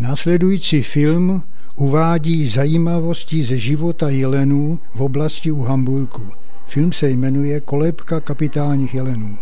Následující film uvádí zajímavosti ze života jelenů v oblasti u Hamburku. Film se jmenuje Kolébka kapitálních jelenů.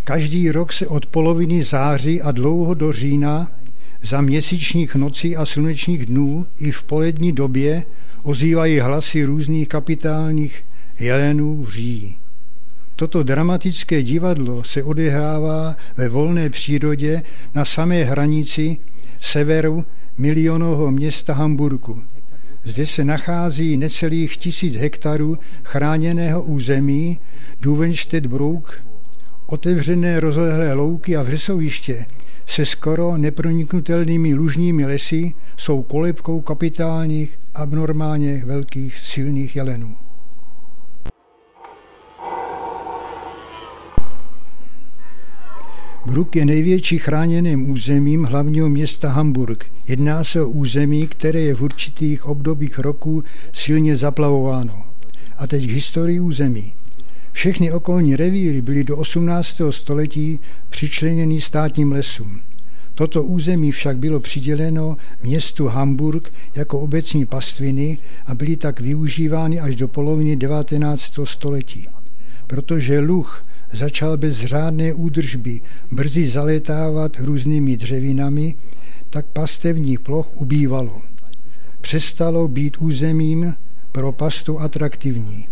Každý rok se od poloviny září a dlouho do října za měsíčních nocí a slunečních dnů i v polední době ozývají hlasy různých kapitálních jelenů v říji. Toto dramatické divadlo se odehrává ve volné přírodě na samé hranici severu milionového města Hamburku. Zde se nachází necelých 1000 hektarů chráněného území Duvenstedt-Brook, otevřené rozlehlé louky a vřesoviště se skoro neproniknutelnými lužními lesy jsou kolébkou kapitálních, abnormálně velkých, silných jelenů. Brook je největší chráněným územím hlavního města Hamburg. Jedná se o území, které je v určitých obdobích roku silně zaplavováno. A teď k historii území. Všechny okolní revíry byly do 18. století přičleněny státním lesům. Toto území však bylo přiděleno městu Hamburg jako obecní pastviny a byly tak využívány až do poloviny 19. století. Protože luh začal bez řádné údržby brzy zalétávat různými dřevinami, tak pastevních ploch ubývalo. Přestalo být územím pro pastu atraktivní.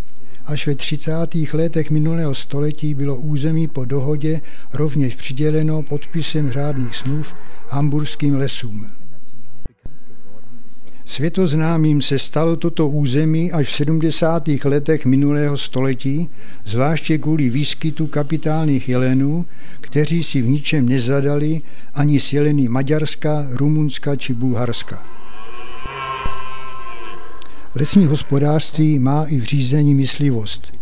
Až ve 30. letech minulého století bylo území po dohodě rovněž přiděleno podpisem řádných smluv hamburským lesům. Světoznámým se stalo toto území až v 70. letech minulého století, zvláště kvůli výskytu kapitálních jelenů, kteří si v ničem nezadali ani s jeleny Maďarska, Rumunska či Bulharska. Lesní hospodářství má i v řízení myslivost.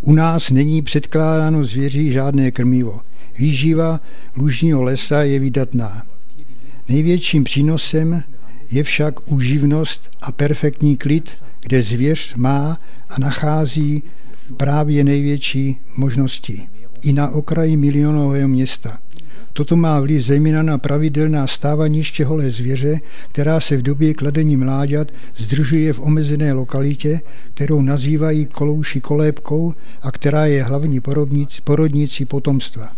U nás není předkládáno zvěří žádné krmivo. Výživa lužního lesa je vydatná. Největším přínosem je však úživnost a perfektní klid, kde zvěř má a nachází právě největší možnosti. I na okraji milionového města. Toto má vliv zejména na pravidelná stávaniště holé zvěře, která se v době kladení mláďat združuje v omezené lokalitě, kterou nazývají kolouši kolébkou a která je hlavní porodnicí potomstva.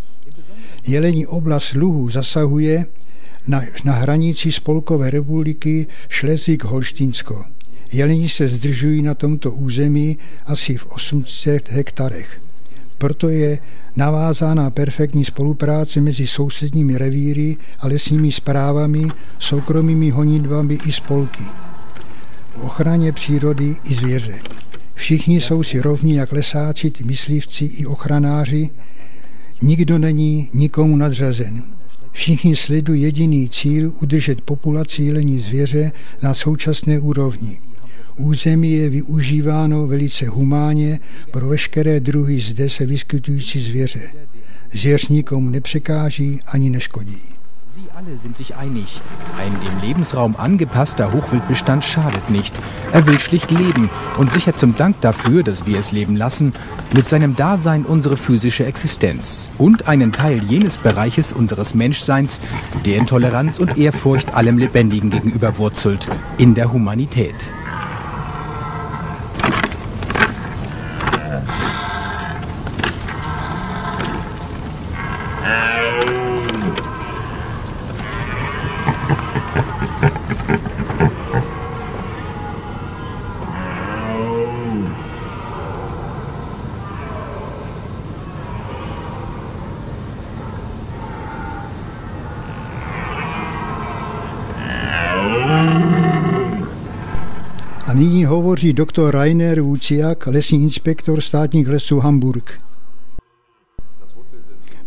Jelení oblast luhu zasahuje na hranici Spolkové republiky Šlesvig-Holštínsko. Jeleni se zdržují na tomto území asi v 800 hektarech. Proto je navázána perfektní spolupráce mezi sousedními revíry a lesními správami, soukromými honitbami i spolky. V ochraně přírody i zvěře. Všichni jsou si rovní jak lesáci, myslivci i ochranáři. Nikdo není nikomu nadřazen. Všichni sledují jediný cíl udržet populaci jelení zvěře na současné úrovni. Území je využíváno velice humánně pro veškeré druhy zde se vyskytující zvěře. Zvěř nikomu nepřekáží ani neškodí. Sie alle sind sich einig. Ein dem Lebensraum angepasster Hochwildbestand schadet nicht. Er will schlicht leben und sichert zum Dank dafür, dass wir es leben lassen, mit seinem Dasein unsere physische Existenz und einen Teil jenes Bereiches unseres Menschseins, der in Toleranz und Ehrfurcht allem Lebendigen gegenüber wurzelt, in der Humanität. A nyní hovoří doktor Rainer Wuciak, lesní inspektor státních lesů Hamburg.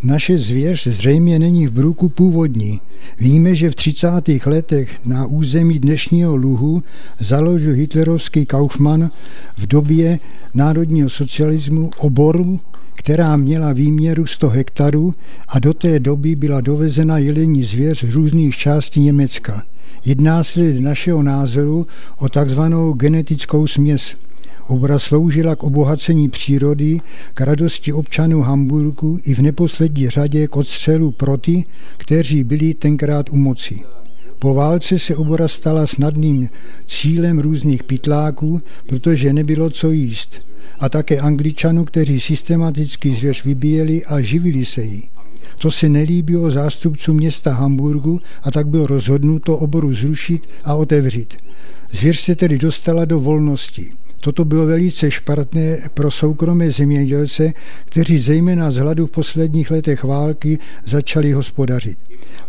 Naše zvěř zřejmě není v bruku původní. Víme, že v 30. letech na území dnešního Luhu založil hitlerovský Kaufmann v době národního socialismu oboru, která měla výměru 100 hektarů a do té doby byla dovezena jelení zvěř z různých částí Německa. Jedná se dle našeho názoru o takzvanou genetickou směs. Obra sloužila k obohacení přírody, k radosti občanů Hamburgu i v neposlední řadě k odstřelu pro ty, kteří byli tenkrát u moci. Po válce se obora stala snadným cílem různých pytláků, protože nebylo co jíst, a také Angličanů, kteří systematicky zvěř vybíjeli a živili se jí. To se nelíbilo zástupcům města Hamburgu a tak bylo rozhodnuto oboru zrušit a otevřít. Zvěř se tedy dostala do volnosti. Toto bylo velice špatné pro soukromé zemědělce, kteří zejména z hladu v posledních letech války začali hospodařit.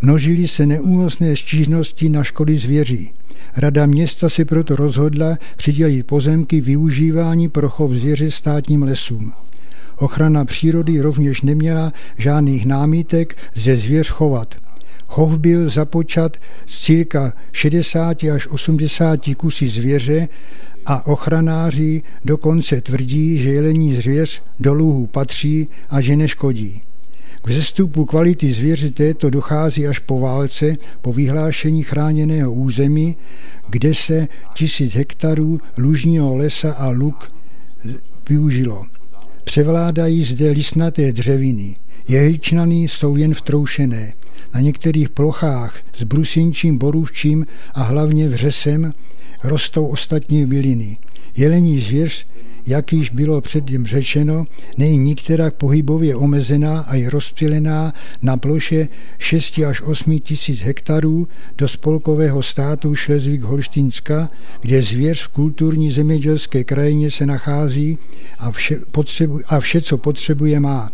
Množily se neúnosné stížnosti na škody zvěří. Rada města se proto rozhodla přidělit pozemky využívání pro chov zvěře státním lesům. Ochrana přírody rovněž neměla žádných námitek ze zvěř chovat. Chov byl započat z cirka 60 až 80 kusy zvěře a ochranáři dokonce tvrdí, že jelení zvěř do luhu patří a že neškodí. K vzestupu kvality zvěře této dochází až po válce, po vyhlášení chráněného území, kde se 1000 hektarů lužního lesa a luk využilo. Převládají zde listnaté dřeviny. Jehličnany jsou jen vtroušené. Na některých plochách s brusinčím, borůvčím a hlavně vřesem rostou ostatní byliny. Jelení zvěř, jak již bylo předtím řečeno, není nikterak pohybově omezená a je rozptýlená na ploše 6 až 8 tisíc hektarů do spolkového státu Schleswig-Holsteinska, kde zvěř v kulturní zemědělské krajině se nachází a vše, co potřebuje, má.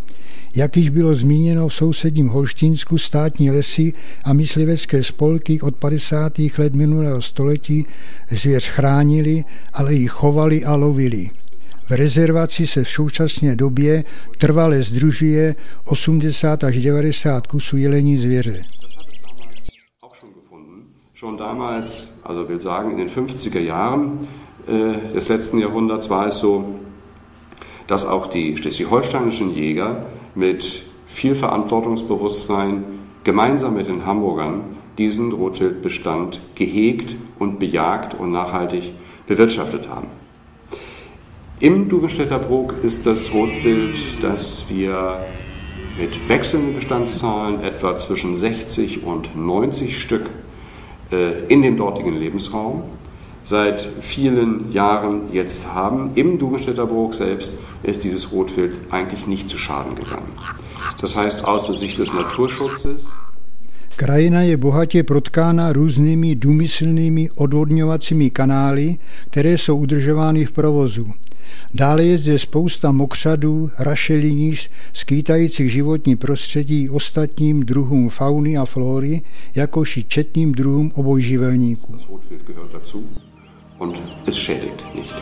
Jak již bylo zmíněno, v sousedním Holštínsku státní lesy a myslivecké spolky od 50. let minulého století zvěř chránili, ale ji chovali a lovili. V rezervaci se v současné době trvale sdružuje 80 až 90 kusů jelení zvěře. Schon damals, also will sagen in den 50er Jahren des letzten Jahrhunderts war es so, dass auch die schleswig-holsteinischen Jäger mit viel Verantwortungsbewusstsein gemeinsam mit den Hamburgern diesen Rotwildbestand gehegt und bejagt und nachhaltig bewirtschaftet haben. Im Duvenstädter Brook ist das Rotwild, das wir mit wechselnden Bestandszahlen etwa zwischen 60 und 90 Stück in dem dortigen Lebensraum seit vielen Jahren jetzt haben. Im Duvenstädter Brook selbst ist dieses Rotwild eigentlich nicht zu Schaden gegangen. Das heißt, aus der Sicht des Naturschutzes. Krajina je bohatě protkána různými důmyslnými odvodňovacími kanály, které jsou udržovány v provozu. Dále je zde spousta mokřadů, rašelinišť, skýtajících životní prostředí ostatním druhům fauny a flory, jakož i četným druhům obojživelníků. Und es schädigt nicht.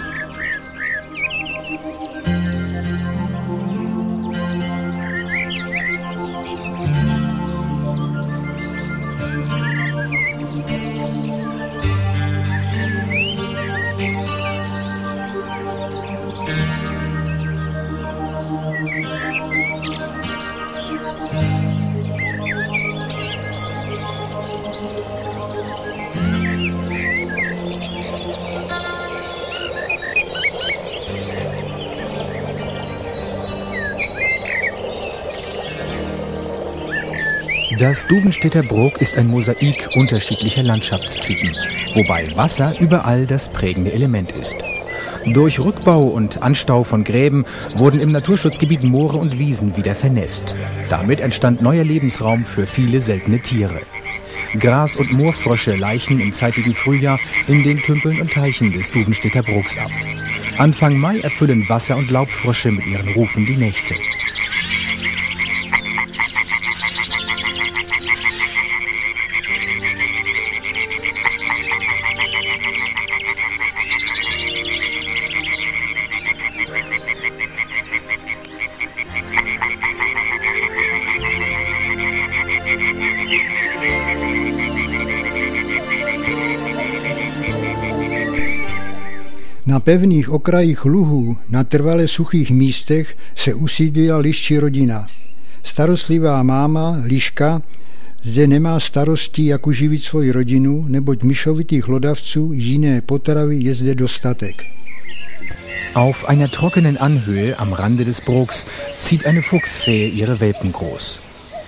Das Duvenstedter Brok ist ein Mosaik unterschiedlicher Landschaftstypen, wobei Wasser überall das prägende Element ist. Durch Rückbau und Anstau von Gräben wurden im Naturschutzgebiet Moore und Wiesen wieder vernässt. Damit entstand neuer Lebensraum für viele seltene Tiere. Gras- und Moorfrösche laichen im zeitigen Frühjahr in den Tümpeln und Teichen des Duvenstedter Broks ab. Anfang Mai erfüllen Wasser- und Laubfrösche mit ihren Rufen die Nächte. Na pevných okrajích luhů, na trvale suchých místech se usídlila liščí rodina. Starostlivá máma, liška, zde nemá starostí, jak uživit svoji rodinu, neboť myšovitých hlodavců jiné potravy je zde dostatek. Auf einer trockenen Anhöhe am Rande des Broks zieht eine Fuchsfähe ihre Welpen groß.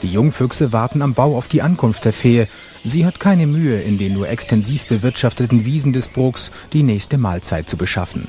Die Jungfüchse warten am Bau auf die Ankunft der Fähe. Sie hat keine Mühe, in den nur extensiv bewirtschafteten Wiesen des Broks die nächste Mahlzeit zu beschaffen.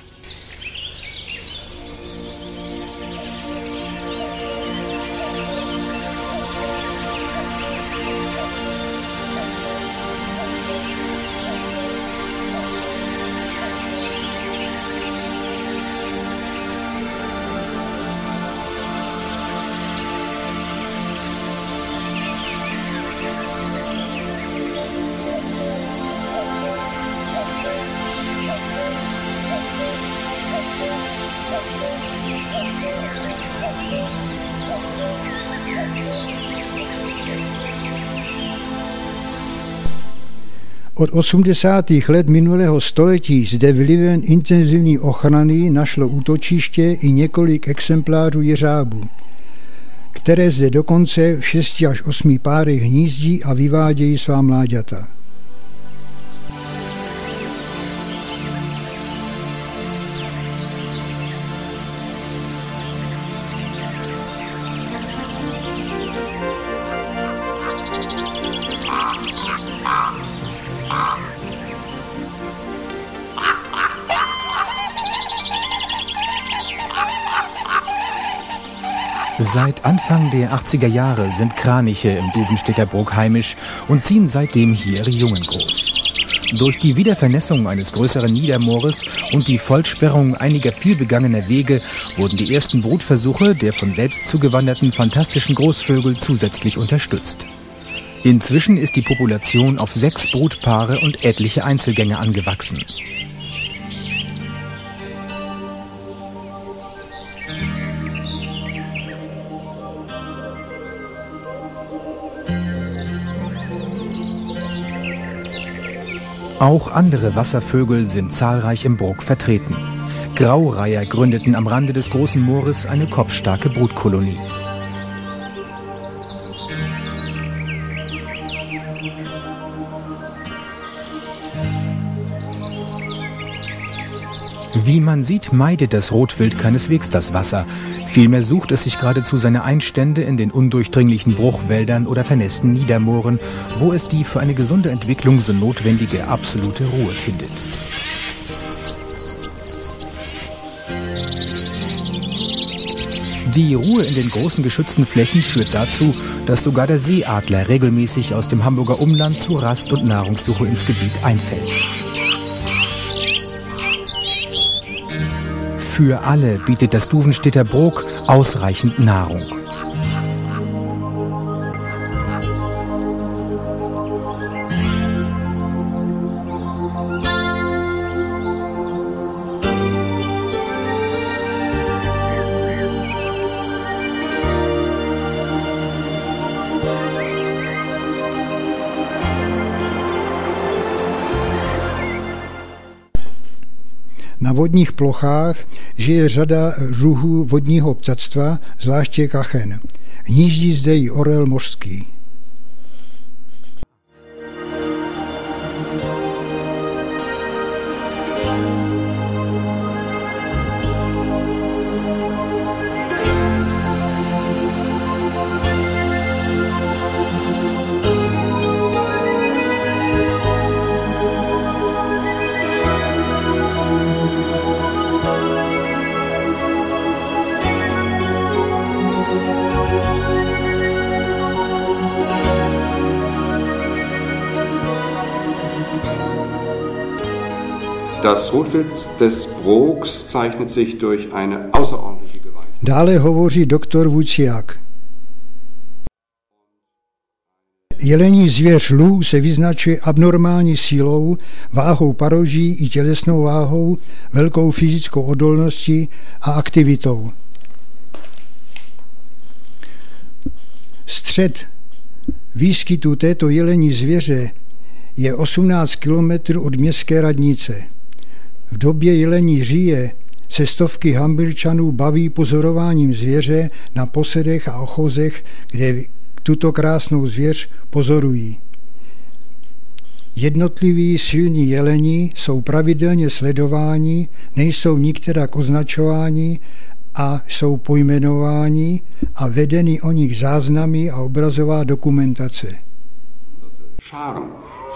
Od 80. let minulého století zde vlivem intenzivní ochrany našlo útočiště i několik exemplářů jeřábů, které zde dokonce v 6 až 8 párech hnízdí a vyvádějí svá mláďata. Seit Anfang der 80er Jahre sind Kraniche im Duvenstedter Brok heimisch und ziehen seitdem hier ihre Jungen groß. Durch die Wiedervernässung eines größeren Niedermoores und die Vollsperrung einiger vielbegangener Wege wurden die ersten Brutversuche der von selbst zugewanderten fantastischen Großvögel zusätzlich unterstützt. Inzwischen ist die Population auf 6 Brutpaare und etliche Einzelgänger angewachsen. Auch andere Wasservögel sind zahlreich im Brok vertreten. Graureiher gründeten am Rande des großen Moores eine kopfstarke Brutkolonie. Wie man sieht, meidet das Rotwild keineswegs das Wasser. Vielmehr sucht es sich geradezu seine Einstände in den undurchdringlichen Bruchwäldern oder vernässten Niedermooren, wo es die für eine gesunde Entwicklung so notwendige absolute Ruhe findet. Die Ruhe in den großen geschützten Flächen führt dazu, dass sogar der Seeadler regelmäßig aus dem Hamburger Umland zu Rast und Nahrungssuche ins Gebiet einfällt. Für alle bietet das Duvenstedter Brok ausreichend Nahrung. Na vodních plochách žije řada druhů vodního ptactva, zvláště kachen. Hnízdí zde i orel mořský. Das Rotwild des Brooks zeichnet sich durch eine außerordentliche Gewalt. Dále hovoří doktor Vuciak. Jelení zvěř lů se vyznačuje abnormální sílou, váhou paroží i tělesnou váhou, velkou fyzickou odolností a aktivitou. Střed výskytu této jelení zvěře je 18 km od městské radnice. V době jelení říje se stovky Hamburčanů baví pozorováním zvěře na posedech a ochozech, kde tuto krásnou zvěř pozorují. Jednotliví silní jeleni jsou pravidelně sledováni, nejsou nikterak označováni a jsou pojmenováni a vedeny o nich záznamy a obrazová dokumentace. Scharen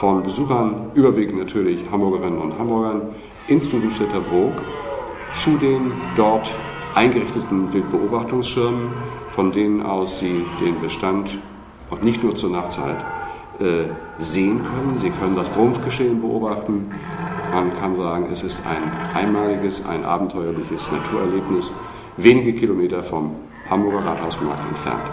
von Besuchern, überwiegend natürlich Hamburgerinnen und Hamburgern, ins Dudenstädter Brook zu den dort eingerichteten Wildbeobachtungsschirmen, von denen aus sie den Bestand auch nicht nur zur Nachtzeit sehen können. Sie können das Brumpfgeschehen beobachten. Man kann sagen, es ist ein einmaliges, ein abenteuerliches Naturerlebnis, wenige Kilometer vom Hamburger Rathausmarkt entfernt.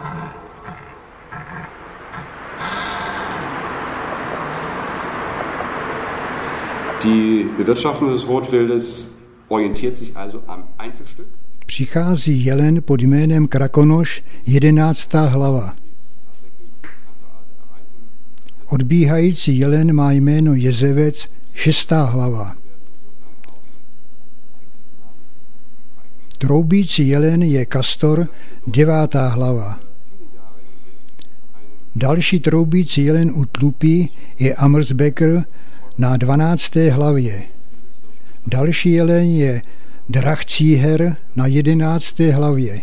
Die Bewirtschaftung des Rotwildes orientiert sich also am Einzelstück. Přichází jelen pod jménem Krakonoš, 11. hlava. Odbíhající jelen má jméno Jezevec, 6. hlava. Troubící jelen je Kastor, 9. hlava. Další troubící jelen u tlupy je Amrsbecker na 12. hlavě. Další jelen je Drachcíher na 11. hlavě.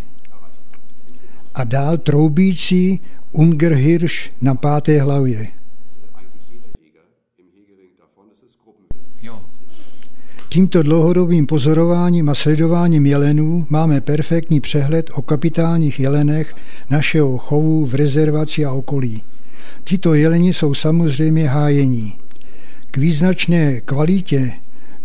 A dál troubící Ungerhirsch na 5. hlavě. Tímto dlouhodobým pozorováním a sledováním jelenů máme perfektní přehled o kapitálních jelenech našeho chovu v rezervaci a okolí. Tito jeleni jsou samozřejmě hájení. K význačné kvalitě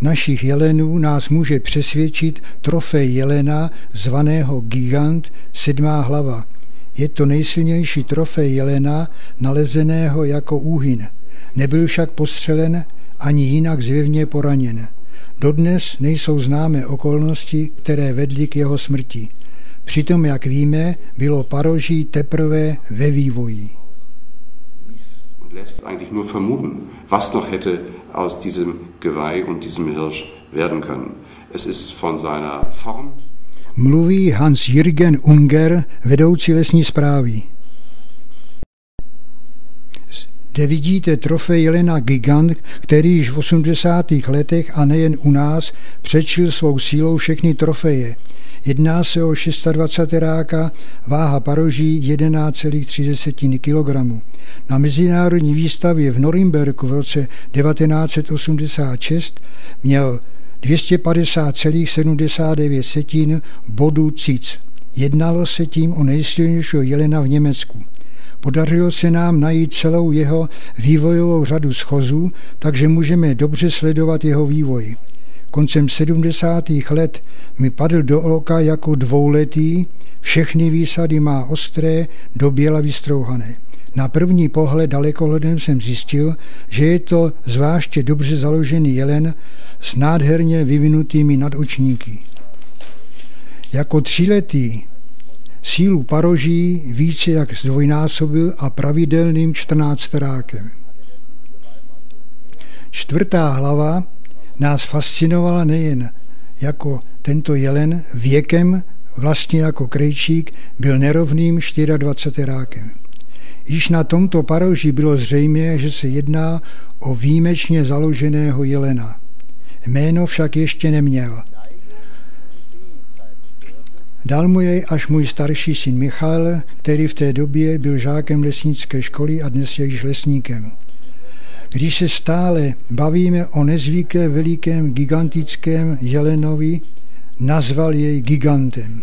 našich jelenů nás může přesvědčit trofej jelena zvaného Gigant, 7. hlava. Je to nejsilnější trofej jelena nalezeného jako úhyn. Nebyl však postřelen ani jinak zjevně poraněn. Dodnes nejsou známé okolnosti, které vedly k jeho smrti. Přitom, jak víme, bylo paroží teprve ve vývoji. Lässt eigentlich nur vermuten, was noch hätte aus diesem Geweih und diesem Hirsch werden können. Es ist von seiner Form. Mluví Hans-Jürgen Unger, vedoucí lesní správy. Zde vidíte trofej jelena Gigant, který již v 80. letech a nejen u nás přečil svou sílou všechny trofeje. Jedná se o 26 váha paroží 11,3 kg. Na mezinárodní výstavě v Norimberku v roce 1986 měl 250,79 bodů CIC. Jednalo se tím o nejsilnějšího jelena v Německu. Podařilo se nám najít celou jeho vývojovou řadu schozů, takže můžeme dobře sledovat jeho vývoj. Koncem 70. let mi padl do oka jako dvouletý, všechny výsady má ostré, do běla vystrouhané. Na první pohled dalekohledem jsem zjistil, že je to zvláště dobře založený jelen s nádherně vyvinutými nadočníky. Jako 3letý sílu paroží více jak zdvojnásobil a pravidelným 14rákem. 4. hlava nás fascinovala nejen jako tento jelen věkem, vlastně jako krejčík, byl nerovným 24rákem. Již na tomto paroží bylo zřejmé, že se jedná o výjimečně založeného jelena. Jméno však ještě neměl. Dal mu jej až můj starší syn Michal, který v té době byl žákem lesnické školy a dnes je již lesníkem. Když se stále bavíme o nezvykle velikém gigantickém jelenovi, nazval jej gigantem.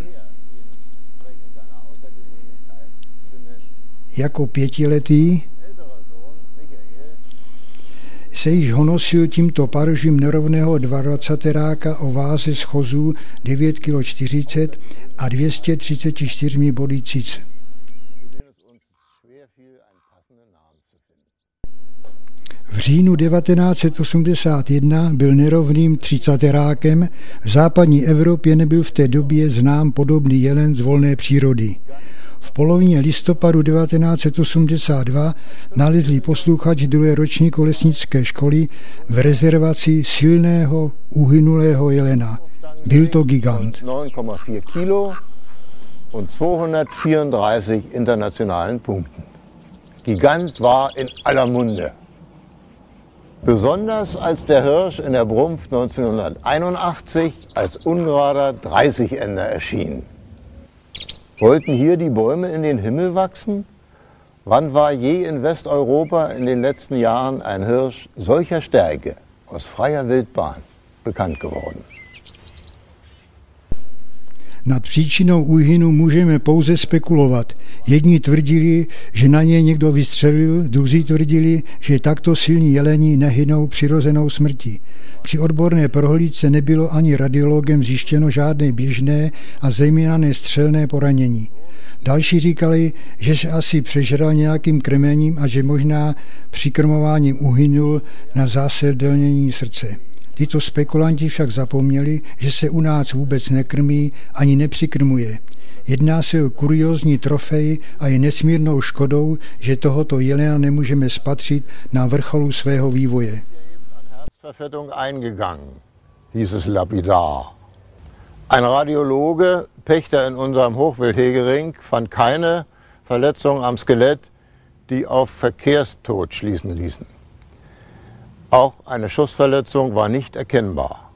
Jako 5letý se již honosil tímto parožím nerovného 22ráka o váze schozů 9,40 kg a 234 body cic. V říjnu 1981 byl nerovným 30rákem, v západní Evropě nebyl v té době znám podobný jelen z volné přírody. V polovině listopadu 1982 nalezli posluchači druhé ročníku lesnické školy v rezervaci silného uhynulého jelena. Byl to gigant. 9,4 Kilo und 234 internationalen Punkten. Gigant war in aller Munde. Besonders als der Hirsch in der Brunft 1981 als ungerader 30-Ender erschien. Wollten hier die Bäume in den Himmel wachsen? Wann war je in Westeuropa in den letzten Jahren ein Hirsch solcher Stärke aus freier Wildbahn bekannt geworden? Nad příčinou úhynu můžeme pouze spekulovat. Jedni tvrdili, že na ně někdo vystřelil, druzí tvrdili, že takto silní jeleni nehynou přirozenou smrtí. Při odborné prohlídce nebylo ani radiologem zjištěno žádné běžné a zejména nestřelné poranění. Další říkali, že se asi přežral nějakým krmením a že možná přikrmováním uhynul na záseldelnění srdce. Tyto spekulanti však zapomněli, že se u nás vůbec nekrmí ani nepřikrmuje. Jedná se o kuriózní trofej a je nesmírnou škodou, že tohoto jelena nemůžeme spatřit na vrcholu svého vývoje. Hieß es lapidar. Ein Radiologe, Pächter in unserem Hochwildhegering, fand keine Verletzung am Skelett, die auf Verkehrstod schließen ließen. Auch eine Schussverletzung war nicht erkennbar.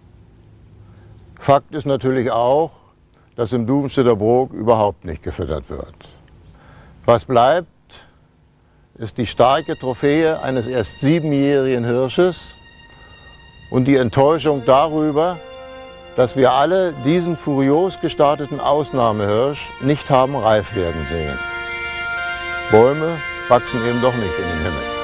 Fakt ist natürlich auch, dass im Duvenstedter Brook überhaupt nicht gefüttert wird. Was bleibt, ist die starke Trophäe eines erst 7-jährigen Hirsches und die Enttäuschung darüber, dass wir alle diesen furios gestarteten Ausnahmehirsch nicht haben reif werden sehen. Bäume wachsen eben doch nicht in den Himmel.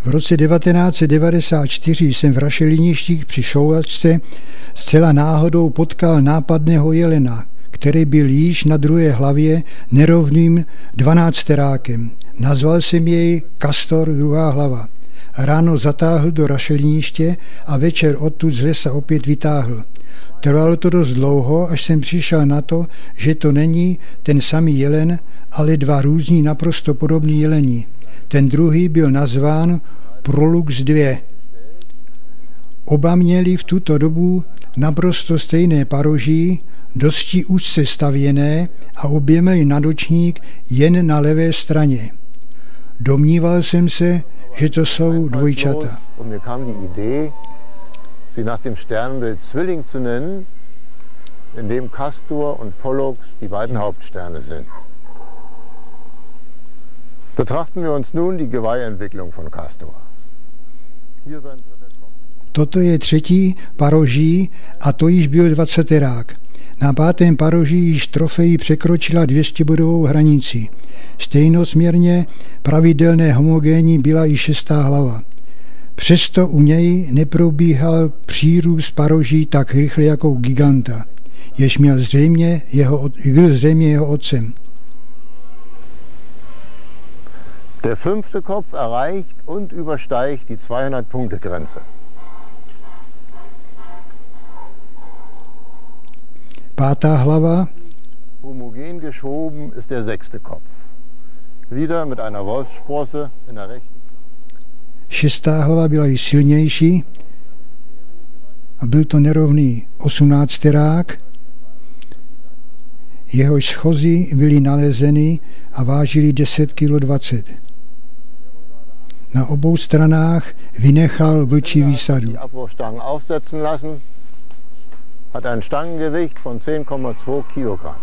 V roce 1994 jsem v Rašeliništích při šoulačce zcela náhodou potkal nápadného jelena, který byl již na druhé hlavě nerovným 12rákem. Nazval jsem jej Kastor druhá hlava. Ráno zatáhl do Rašeliniště a večer odtud z lesa opět vytáhl. Trvalo to dost dlouho, až jsem přišel na to, že to není ten samý jelen, ale dva různí naprosto podobní jeleni. Ten druhý byl nazván Prolux 2. Oba měli v tuto dobu naprosto stejné paroží, dosti úzce stavěné a obě měli nadočník jen na levé straně. Domníval jsem se, že to jsou dvojčata. Mir kam die Idee, sie nach dem Sternbild Zwilling zu nennen, in dem Castor und Pollux die beiden Hauptsterne sind. Betrachten wir uns nun die Geweihentwicklung von Castor. Hier sein dritter Kopf. Toto je třetí paroží a to již byl 20rák. Na pátém paroží již trofej překročila 200bodovou hranici. Stejnosměrně pravidelné homogénní byla i 6. hlava. Přesto u něj neprobíhal přírůst paroží tak rychle jako u giganta. jež byl zřejmě jeho otcem. Der 5. Kopf erreicht und übersteigt die 200-Punkte-Grenze. Pátá hlava. Homogen geschoben ist der 6. Kopf. Wieder mit einer Wolfssprosse in der rechten. Šestá hlava byla již silnější a byl to nerovný 18terák. Jehož schozy byly nalezeny a vážily 10,20 kg. Na obou stranách vynechal vlčí výsadu. Hat ein Stangengewicht von 10,2 Kilogramm.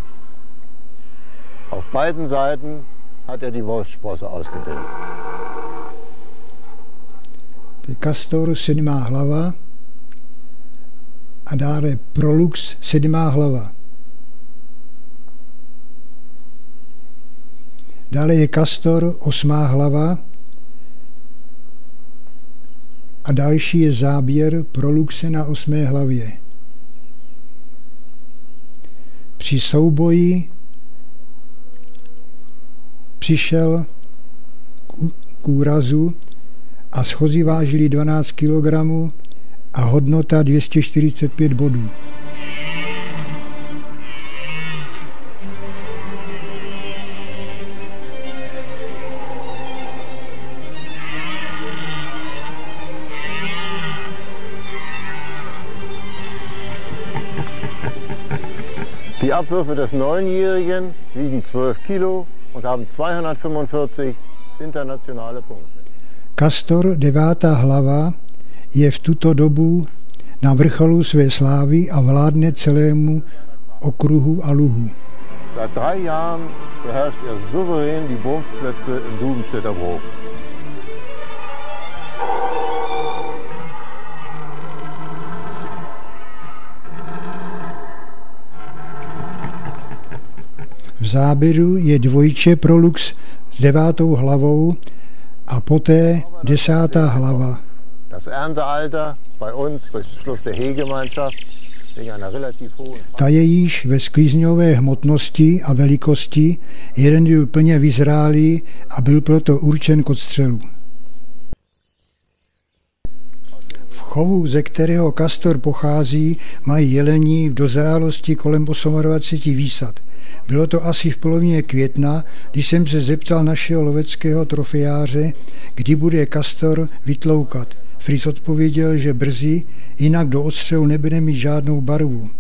Auf beiden Seiten hat die Wolfssprosse ausgebildet. To je Castor 7. hlava a dále Prolux 7. hlava. Dále je Castor 8. hlava a další je záběr Proluxe na 8. hlavě. Při souboji přišel k úrazu a schozy vážily 12 kg a hodnota 245 bodů. Die Abwürfe des 9-Jährigen wiegen 12 Kilo und haben 245 internationale Punkte. Castor 9. hlava je v tuto dobu na vrcholu své slávy a vládne celému okruhu a luhu. Seit 3 Jahren beherrscht souverän die Wurfplätze im Dudenstädter Bruch. V záběru je dvojče Prolux s 9. hlavou a poté 10. hlava. Ta je již ve sklizňové hmotnosti a velikosti, jeden byl plně vyzrálý a byl proto určen k odstřelu. V chovu, ze kterého Castor pochází, mají jelení v dozrálosti kolem 28 výsad. Bylo to asi v polovině května, když jsem se zeptal našeho loveckého trofejáře, kdy bude Castor vytloukat. Fritz odpověděl, že brzy, jinak do odstřelu nebude mít žádnou barvu.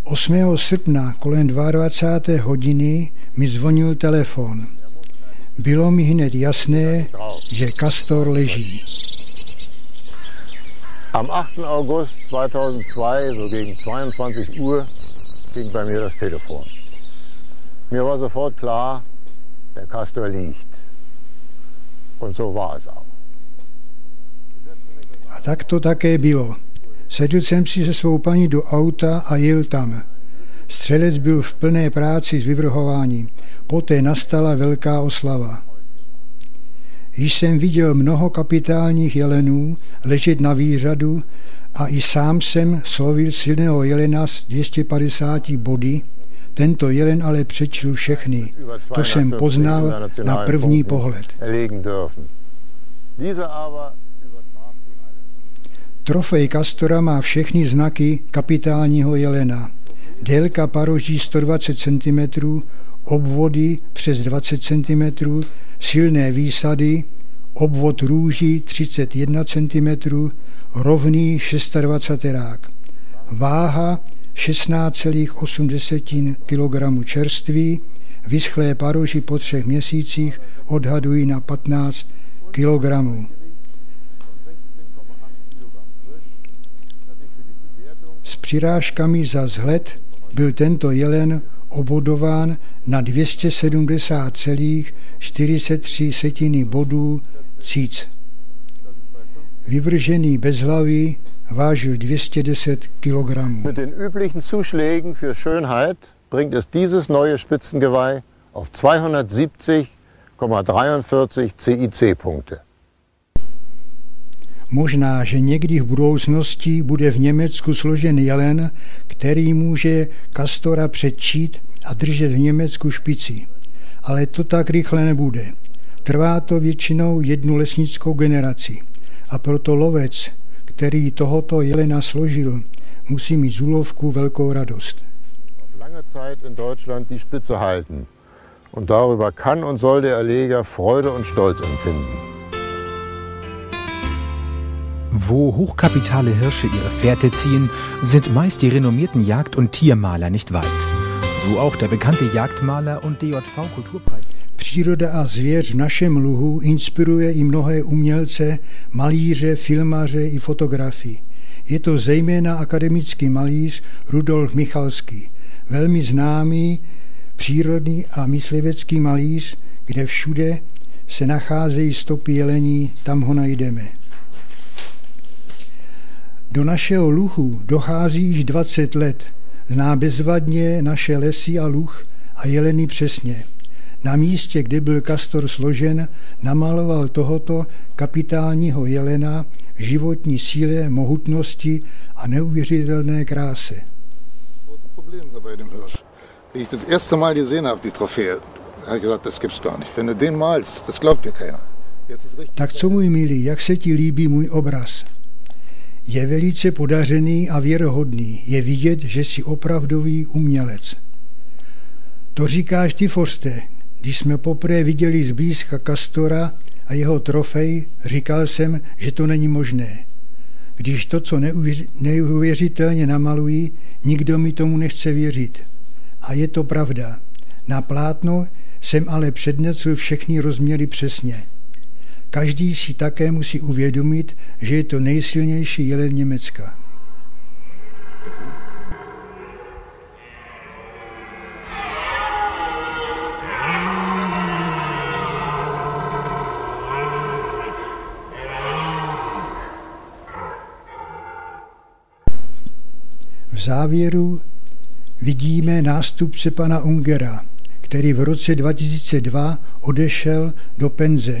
8. srpna kolem 22. hodiny mi zvonil telefon. Bylo mi hned jasné, že Castor leží. Am 8. August 2002, so gegen 22 Uhr, ging bei mir das Telefon. Mir war sofort klar, der Castor liegt. Und so war es auch. A tak to také bylo. Sedl jsem si se svou paní do auta a jel tam. Střelec byl v plné práci s vyvrhováním. Poté nastala velká oslava. Již jsem viděl mnoho kapitálních jelenů ležet na výřadu a i sám jsem slovil silného jelena s 250 body. Tento jelen ale přečil všechny. To jsem poznal na první pohled. Trofej Castora má všechny znaky kapitálního jelena. Délka paroží 120 cm, obvody přes 20 cm, silné výsady, obvod růží 31 cm, rovný 26terák. Váha 16,8 kg čerství, vyschlé paroži po 3 měsících odhadují na 15 kg. S přirážkami za vzhled byl tento jelen obodován na 270,43 bodů cíc. Vyvržený bezhlavý vážil 210 kg. Mit den üblichen Zuschlägen für Schönheit bringt es dieses neue Spitzengeweih auf 270,43 CIC-Punkte. Možná, že někdy v budoucnosti bude v Německu složen jelen, který může kastora předčít a držet v Německu špici. Ale to tak rychle nebude. Trvá to většinou jednu lesnickou generaci. A proto lovec, který tohoto jelena složil, musí mít z úlovku velkou radost. Lange Zeit in Deutschland die Spitze halten. Und darüber kann und soll der Erleger Freude und Stolz empfinden. Wo hochkapitale Hirsche ihre Fährte ziehen, sind meist die renommierten Jagd- und Tiermaler nicht weit. So auch der bekannte Jagdmaler und DJV-Kulturpreis. Příroda a zvěř v našem luhu inspiruje i mnohé umělce, malíře, filmaře i fotografy. Je to zejména akademický malíř Rudolf Michalský, velmi známý přírodní a myslivecký malíř, kde všude se nacházejí stopy jelení, tam ho najdeme. Do našeho luhu dochází již 20 let. Zná bezvadně naše lesy a luh a jeleny přesně. Na místě, kde byl kastor složen, namaloval tohoto kapitálního jelena v životní síle, mohutnosti a neuvěřitelné kráse. Wie ich das erste Mal gesehen habe, die Trophäe, habe ich gesagt, das gibt's gar nicht. Wenn du den malst, das glaubt dir keiner. Tak co, můj milý, jak se ti líbí můj obraz? Je velice podařený a věrohodný. Je vidět, že jsi opravdový umělec. To říkáš ty, Forste. Když jsme poprvé viděli zblízka kastora a jeho trofej, říkal jsem, že to není možné. Když to, co neuvěřitelně namalují, nikdo mi tomu nechce věřit. A je to pravda. Na plátno jsem ale přednesl všechny rozměry přesně. Každý si také musí uvědomit, že je to nejsilnější jelen Německa. V závěru vidíme nástupce pana Ungera, který v roce 2002 odešel do penze.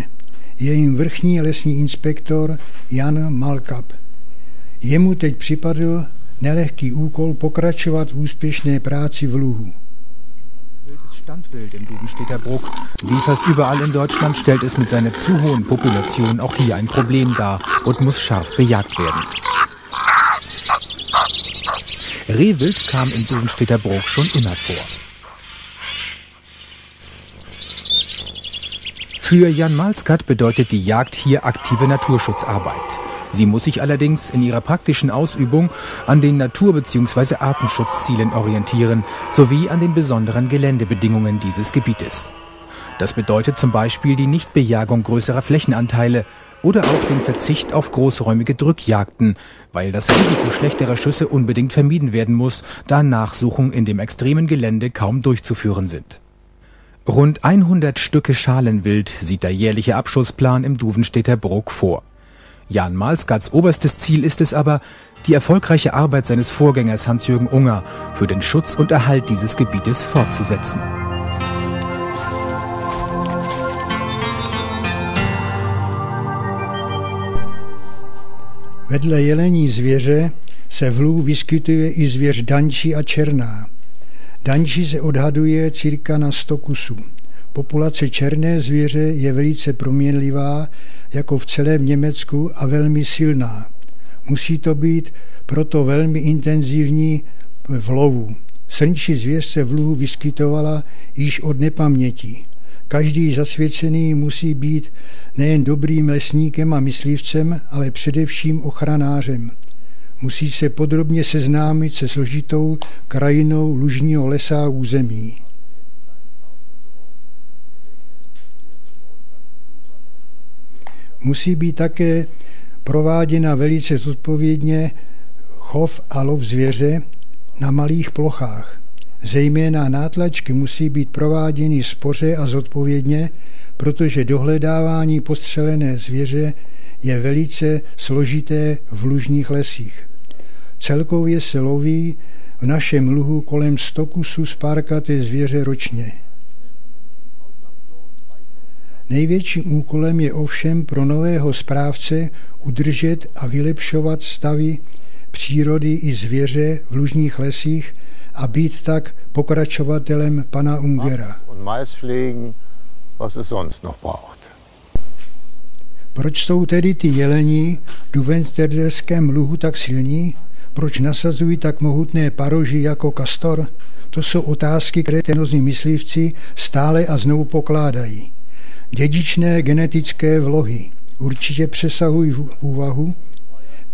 Je jim vrchní lesní inspektor Jan Malkap. Jemu teď připadl nelehký úkol pokračovat v úspěšné práci v luhu. Standwild im Duvenstedter Bruck. Wie fast überall in Deutschland stellt es mit seiner zu hohen Population auch hier ein Problem dar und muss scharf bejagt werden. Rehwild kam im Duvenstedter Bruck schon immer vor. Für Jan Malskat bedeutet die Jagd hier aktive Naturschutzarbeit. Sie muss sich allerdings in ihrer praktischen Ausübung an den Natur- bzw. Artenschutzzielen orientieren, sowie an den besonderen Geländebedingungen dieses Gebietes. Das bedeutet zum Beispiel die Nichtbejagung größerer Flächenanteile oder auch den Verzicht auf großräumige Drückjagden, weil das Risiko schlechterer Schüsse unbedingt vermieden werden muss, da Nachsuchungen in dem extremen Gelände kaum durchzuführen sind. Rund 100 Stücke Schalenwild sieht der jährliche Abschussplan im Duvenstedter Bruck vor. Jan Malskats oberstes Ziel ist es aber, die erfolgreiche Arbeit seines Vorgängers Hans-Jürgen Unger für den Schutz und Erhalt dieses Gebietes fortzusetzen. Vedle jelení zvěře se v luhu vyskytuje i zvěř dančí a černá. Dančí se odhaduje cirka na 100 kusů. Populace černé zvěře je velice proměnlivá, jako v celém Německu, a velmi silná. Musí to být proto velmi intenzivní v lovu. Srnčí zvěř se v luhu vyskytovala již od nepaměti. Každý zasvěcený musí být nejen dobrým lesníkem a myslivcem, ale především ochranářem. Musí se podrobně seznámit se složitou krajinou lužního lesa a území. Musí být také prováděna velice zodpovědně chov a lov zvěře na malých plochách. Zejména nátlačky musí být prováděny spoře a zodpovědně, protože dohledávání postřelené zvěře je velice složité v lužních lesích. Celkově se loví v našem luhu kolem 100 kusů spárkaté zvěře ročně. Největším úkolem je ovšem pro nového správce udržet a vylepšovat stavy přírody i zvěře v lužních lesích a být tak pokračovatelem pana Ungera. Proč jsou tedy ty jelení v Duvensterderském luhu tak silní? Proč nasazují tak mohutné paroži jako kastor? To jsou otázky, které tenozní myslivci stále a znovu pokládají. Dědičné genetické vlohy určitě přesahují v úvahu.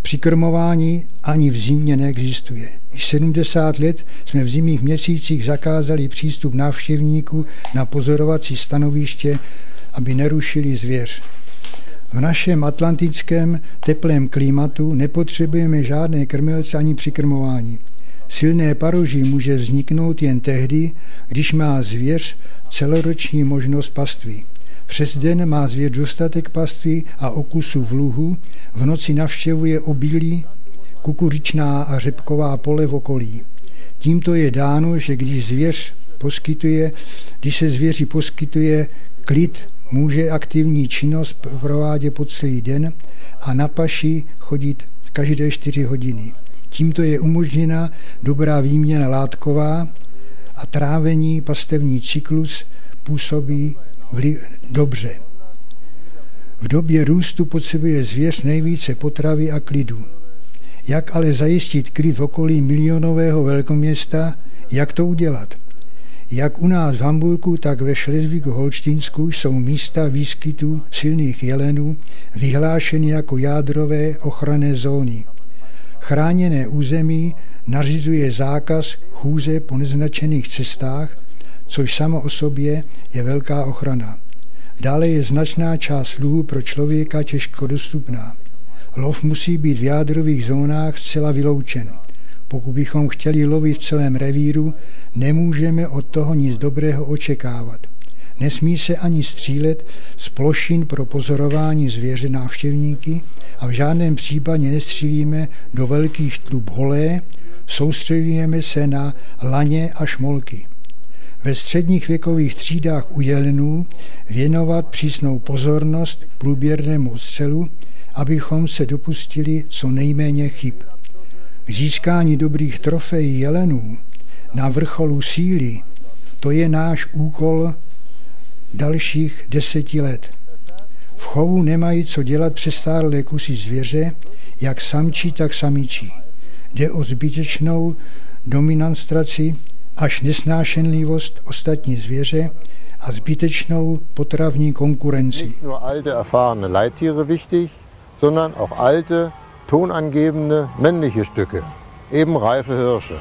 Přikrmování ani v zimě neexistuje. Již 70 let jsme v zimních měsících zakázali přístup návštěvníků na pozorovací stanoviště, aby nerušili zvěř. V našem atlantickém teplém klimatu nepotřebujeme žádné krmelce ani přikrmování. Silné paroží může vzniknout jen tehdy, když má zvěř celoroční možnost pastvy. Přes den má zvěř dostatek pastvy a okusu v luhu, v noci navštěvuje obilí, kukuřičná a řepková pole v okolí. Tímto je dáno, že když se zvěři poskytuje klid, může aktivní činnost provádět po celý den a na paši chodit každé 4 hodiny. Tímto je umožněna dobrá výměna látková a trávení pastevní cyklus působí dobře. V době růstu potřebuje zvěř nejvíce potravy a klidu. Jak ale zajistit klid v okolí milionového velkoměsta? Jak to udělat? Jak u nás v Hamburku, tak ve Šlesvigu-Holštínsku jsou místa výskytu silných jelenů vyhlášeny jako jádrové ochranné zóny. Chráněné území nařizuje zákaz chůze po neznačených cestách, což samo o sobě je velká ochrana. Dále je značná část luhu pro člověka těžko dostupná. Lov musí být v jádrových zónách zcela vyloučen. Pokud bychom chtěli lovit v celém revíru, nemůžeme od toho nic dobrého očekávat. Nesmí se ani střílet z plošin pro pozorování zvěře návštěvníky a v žádném případě nestřílíme do velkých tlub holé, soustředujeme se na laně a šmolky. Ve středních věkových třídách u jelenů věnovat přísnou pozornost průběrnému odstřelu, abychom se dopustili co nejméně chyb. K získání dobrých trofejí jelenů na vrcholu síly, to je náš úkol dalších 10 let. V chovu nemají co dělat přestárlé kusy zvěře, jak samčí, tak samičí. Jde o zbytečnou dominanstraci až nesnášenlivost ostatní zvěře a zbytečnou potravní konkurenci. Nicht nur alte, erfahrene Leittiere wichtig, sondern auch alte, tonangebende männliche Stücke, eben reife Hirsche.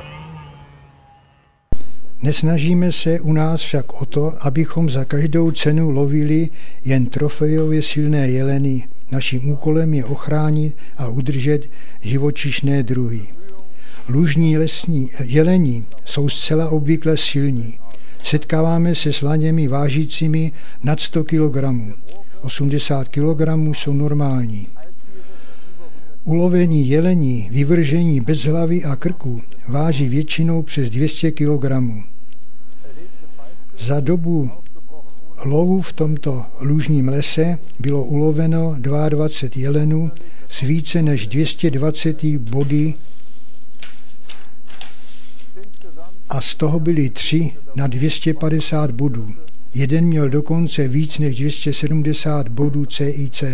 Nesnažíme se u nás však o to, abychom za každou cenu lovili jen trofejově silné jeleny. Naším úkolem je ochránit a udržet živočišné druhy. Lužní lesní jeleni jsou zcela obvykle silní. Setkáváme se s laněmi vážícími nad 100 kg. 80 kg jsou normální. Ulovení jelení, vyvržení bez hlavy a krku váží většinou přes 200 kg. Za dobu lovu v tomto lužním lese bylo uloveno 22 jelenů s více než 220 body a z toho byly 3 na 250 bodů. Jeden měl dokonce víc než 270 bodů CIC.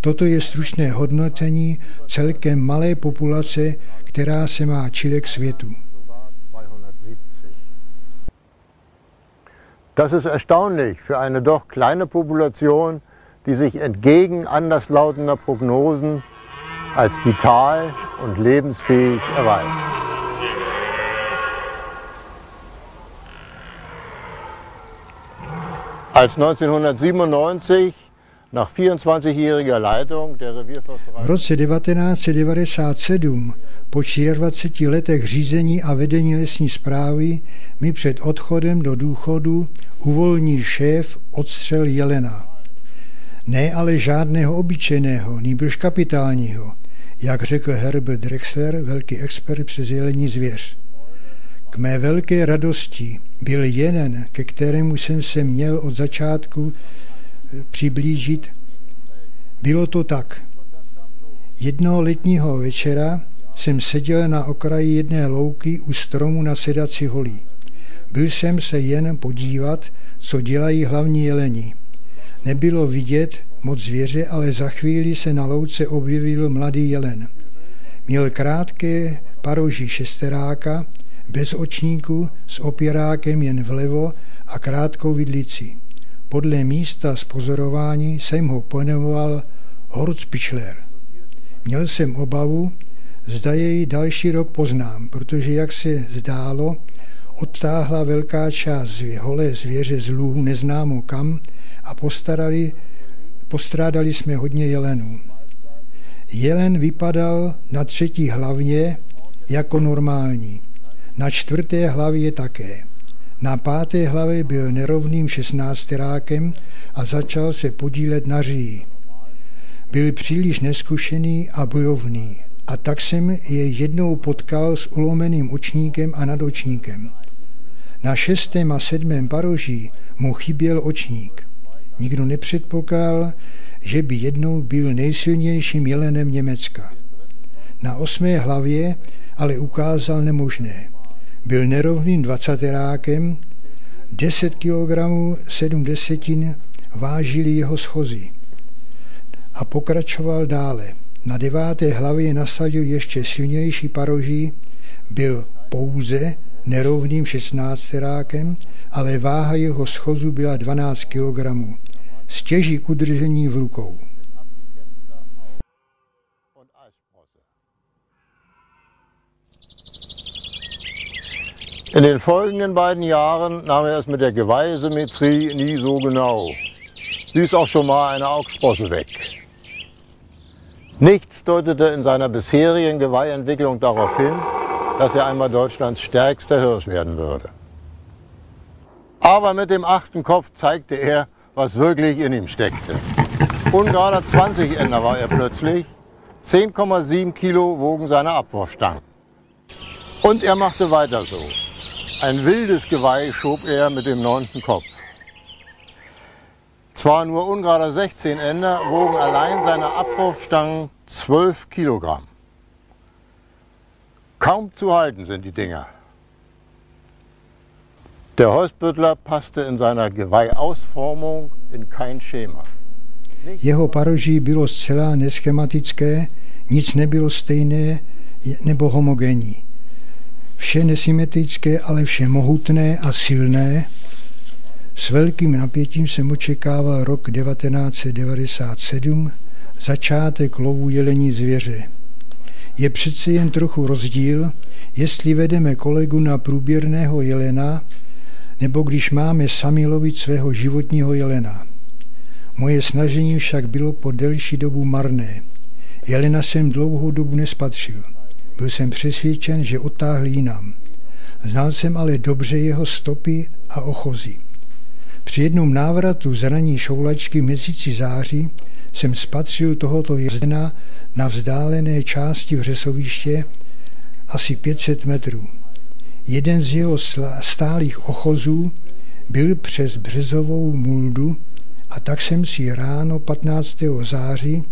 Toto je stručné hodnocení celkem malé populace, která se má čile k světu. Das ist erstaunlich für eine doch kleine Population, die sich entgegen anderslautender Prognosen als vital und lebensfähig erweist. Als 1997 nach 24-jähriger Leitung der Revierförsterei v roce 1997 po 24 letech řízení a vedení lesní správy mi před odchodem do důchodu uvolnil šéf odstřel jelena. Ne ale žádného obyčejného, nýbrž kapitálního, jak řekl Herbert Drexler, velký expert přes jelení zvěř. K mé velké radosti byl jeden, ke kterému jsem se měl od začátku přiblížit. Bylo to tak. Jednoho letního večera jsem seděl na okraji jedné louky u stromu na sedaci holí. Byl jsem se jen podívat, co dělají hlavní jeleni. Nebylo vidět moc zvěře, ale za chvíli se na louce objevil mladý jelen. Měl krátké paroží šesteráka, bez očníku, s opěrákem jen vlevo a krátkou vidlici. Podle místa z pozorování jsem ho pojmenoval Horzpichler. Měl jsem obavu, zda jej další rok poznám, protože, jak se zdálo, odtáhla velká část holé zvěře z luhu neznámo kam a postrádali jsme hodně jelenů. Jelen vypadal na třetí hlavě jako normální, na čtvrté hlavě také. Na páté hlavě byl nerovným šestnácterákem a začal se podílet na říji. Byl příliš neskušený a bojovný a tak jsem jej jednou potkal s ulomeným očníkem a nadočníkem. Na 6. a 7. paroží mu chyběl očník. Nikdo nepředpokládal, že by jednou byl nejsilnějším jelenem Německa. Na 8. hlavě ale ukázal nemožné. Byl nerovným dvacáterákem, 10 kg 7 desetin vážili jeho schozy. A pokračoval dále. Na 9. hlavě nasadil ještě silnější paroží, byl pouze nerovným 16terákem, ale váha jeho schozu byla 12 kg. Stěží k udržení v rukou. In den folgenden beiden Jahren nahm es mit der Geweihsymmetrie nie so genau. Ließ auch schon mal eine Augsbosse weg. Nichts deutete in seiner bisherigen Geweihentwicklung darauf hin, dass er einmal Deutschlands stärkster Hirsch werden würde. Aber mit dem 8. Kopf zeigte er, was wirklich in ihm steckte. Ungerader 20 Ender war er plötzlich, 10,7 Kilo wogen seine Abwurfstangen. Und er machte weiter so. Ein wildes Geweih schob er mit dem 9. Kopf. Zwar nur ungerader 16 Ender, wogen allein seine Abwurfstangen 12 Kilogramm. Kaum zu halten sind die Dinger. Der Holzbüttler passte in seiner Geweihausformung in kein Schema. Jeho paroží bylo zcela neschematické, nic nebylo stejné nebo homogenní. Vše nesymetrické, ale vše mohutné a silné. S velkým napětím jsem očekával rok 1997, začátek lovu jelení zvěře. Je přece jen trochu rozdíl, jestli vedeme kolegu na průběrného jelena, nebo když máme sami lovit svého životního jelena. Moje snažení však bylo po delší dobu marné. Jelena jsem dlouhou dobu nespatřil. Byl jsem přesvědčen, že odtáhl jinam. Znal jsem ale dobře jeho stopy a ochozy. Při jednom návratu z ranní šoulačky v měsíci září jsem spatřil tohoto jelena na vzdálené části vřesoviště asi 500 metrů. Jeden z jeho stálých ochozů byl přes březovou muldu a tak jsem si ráno 15. září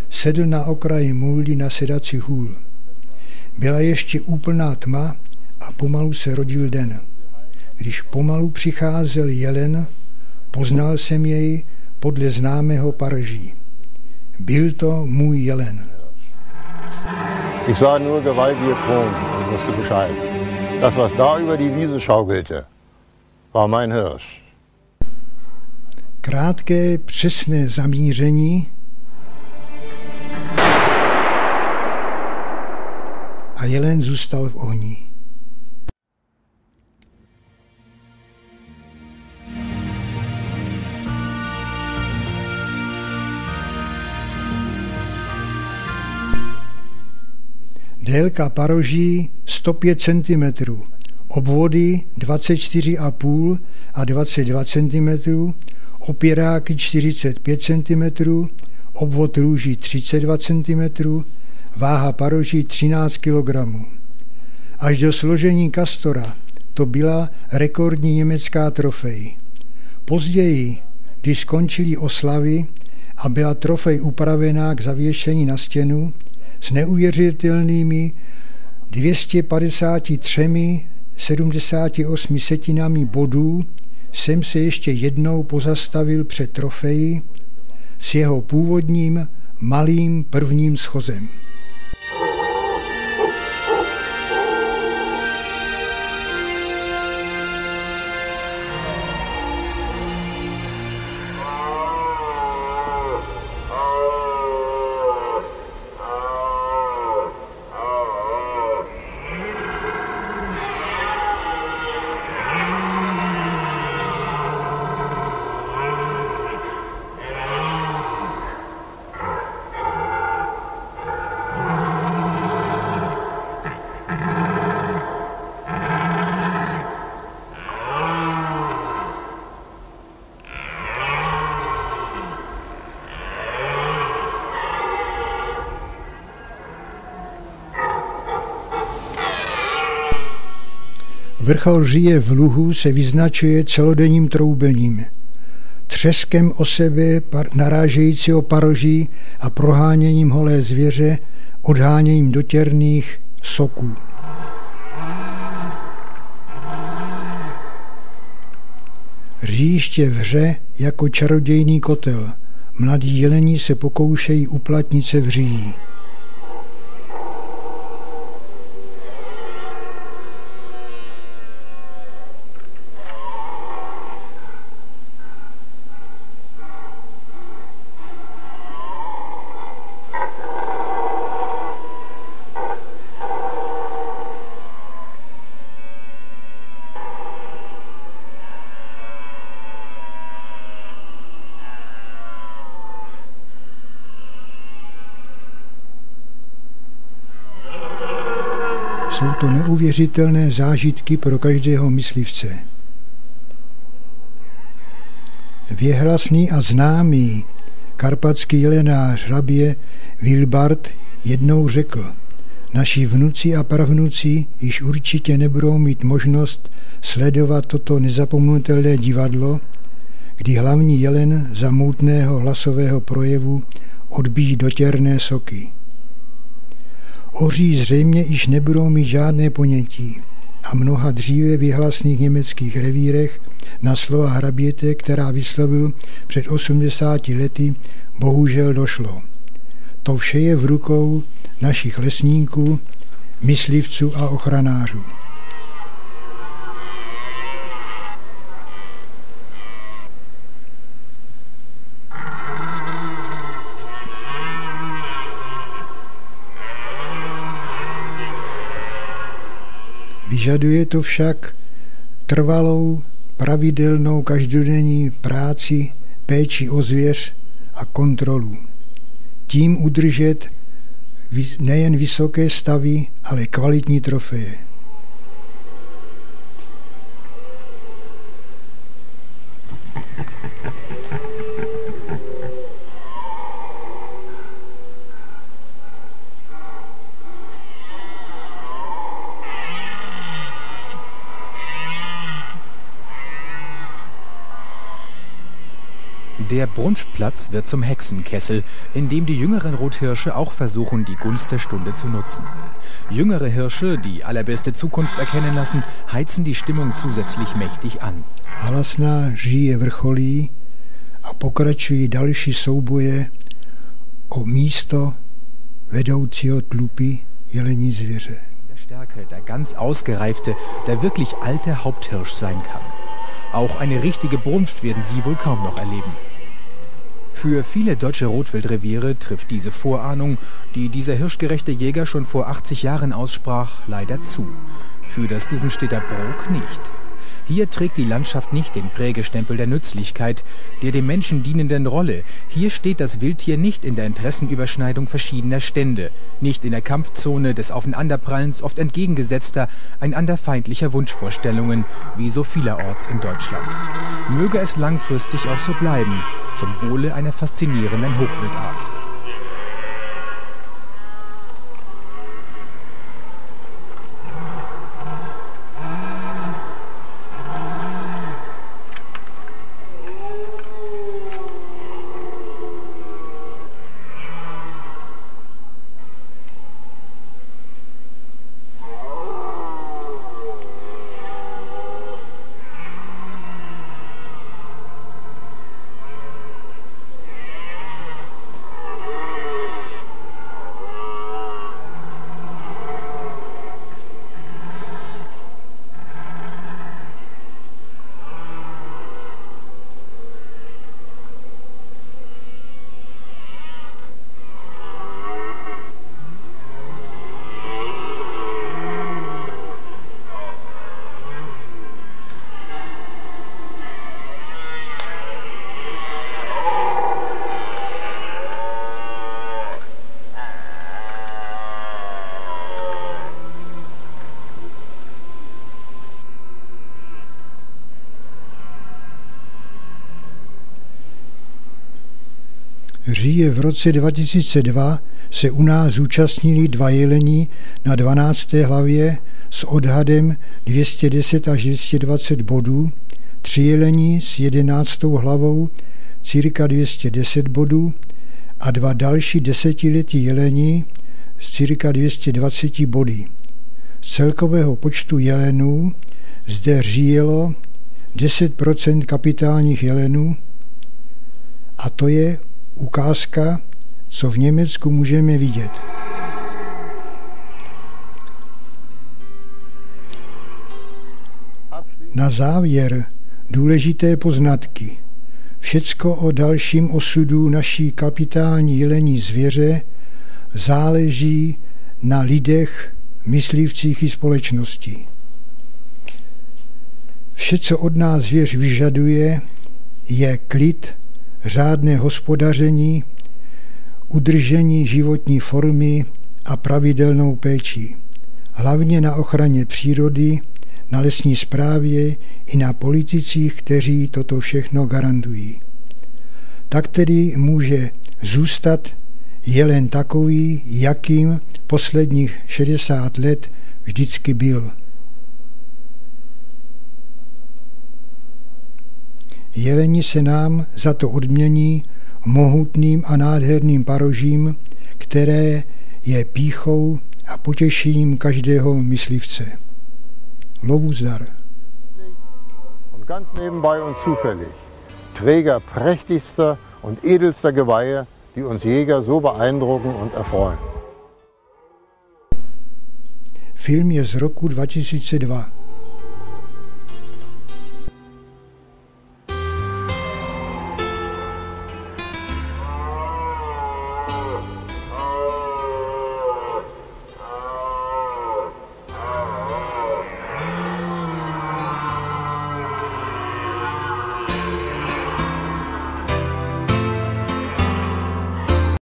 sedl na okraji muldy na sedaci hůl. Byla ještě úplná tma a pomalu se rodil den. Když pomalu přicházel jelen, poznal jsem jej podle známého paroží. Byl to můj jelen. Ich sah nur gewaltige Kronen und wusste Bescheid. Das, was da über die Wiese schaukelte, war mein Hirsch. Krátké, přesné zamíření a jelen zůstal v ohni. Délka paroží 105 cm, obvody 24,5 a 22 cm, opěráky 45 cm, obvod růží 32 cm, váha paroží 13 kg. Až do složení Castora to byla rekordní německá trofej. Později Když skončily oslavy a byla trofej upravená k zavěšení na stěnu s neuvěřitelnými 253,78 setinami bodů, jsem se ještě jednou pozastavil před trofeji s jeho původním malým prvním schozem. Vrchol Říje v Luhu se vyznačuje celodenním troubením, třeskem o sebe narážejícího paroží a proháněním holé zvěře, odháněním dotěrných soků. Říjiště vře jako čarodějný kotel. Mladí jelení se pokoušejí uplatnit se v říji. Jsou to neuvěřitelné zážitky pro každého myslivce. Věhlasný a známý karpatský jelenář hrabě Wilbard jednou řekl: naši vnuci a pravnuci již určitě nebudou mít možnost sledovat toto nezapomenutelné divadlo, kdy hlavní jelen za moutného hlasového projevu odbíjí dotěrné soky. Oří zřejmě již nebudou mít žádné ponětí a mnoha dříve věhlasných německých revírech na slova hraběte, která vyslovil před 80 lety, bohužel došlo. To vše je v rukou našich lesníků, myslivců a ochranářů. Vyžaduje to však trvalou, pravidelnou každodenní práci, péči o zvěř a kontrolu. Tím udržet nejen vysoké stavy, ale kvalitní trofeje. Der Brunftplatz wird zum Hexenkessel, in dem die jüngeren Rothirsche auch versuchen, die Gunst der Stunde zu nutzen. Jüngere Hirsche, die allerbeste Zukunft erkennen lassen, heizen die Stimmung zusätzlich mächtig an. Halasná říje vrcholí a pokračují další souboje o místo vedoucího tlupy jelení zvěře. Der Stärke, der ganz ausgereifte, der wirklich alte Haupthirsch sein kann. Auch eine richtige Brunft werden sie wohl kaum noch erleben. Für viele deutsche Rotwildreviere trifft diese Vorahnung, die dieser hirschgerechte Jäger schon vor 80 Jahren aussprach, leider zu. Für das Duvenstedter Brok nicht. Hier trägt die Landschaft nicht den Prägestempel der Nützlichkeit, der dem Menschen dienenden Rolle. Hier steht das Wildtier nicht in der Interessenüberschneidung verschiedener Stände, nicht in der Kampfzone des Aufeinanderprallens oft entgegengesetzter, einander feindlicher Wunschvorstellungen, wie so vielerorts in Deutschland. Möge es langfristig auch so bleiben, zum Wohle einer faszinierenden Hochwildart. V Říje v roce 2002 se u nás zúčastnili 2 jeleni na 12. hlavě s odhadem 210 až 220 bodů, 3 jeleni s 11. hlavou cirka 210 bodů a 2 další 10letí jeleni s cirka 220 body. Z celkového počtu jelenů zde říjelo 10% kapitálních jelenů a to je ukázka, co v Německu můžeme vidět. Na závěr důležité poznatky. Všecko o dalším osudu naší kapitální jelení zvěře záleží na lidech, myslivcích i společnosti. Vše, co od nás zvěř vyžaduje, je klid, řádné hospodaření, udržení životní formy a pravidelnou péči. Hlavně na ochraně přírody, na lesní správě i na politicích, kteří toto všechno garantují. Tak tedy může zůstat jelen takový, jakým posledních 60 let vždycky byl. Jeleni se nám za to odmění mohutným a nádherným parožím, které je pýchou a potěšením každého myslivce. Lovu zdar. Und ganz nebenbei und zufällig Träger prächtigster und edelster Geweihe, die uns Jäger so beeindrucken und erfreuen. Film je z roku 2002.